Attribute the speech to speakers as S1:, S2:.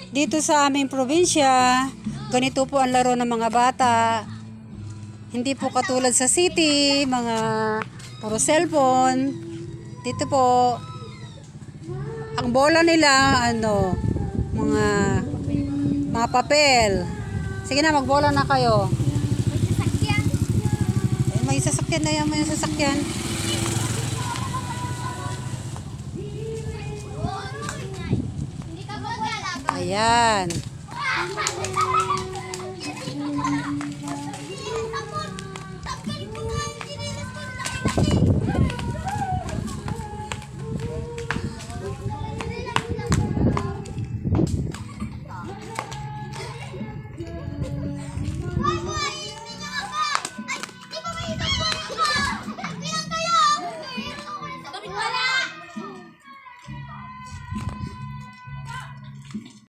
S1: Dito sa aming probinsya, ganito po ang laro ng mga bata. Hindi po katulad sa city, mga puro cellphone. Dito po, ang bola nila, mga papel. Sige na, magbola na kayo. May sasakyan na yan, may sasakyan. Ayan.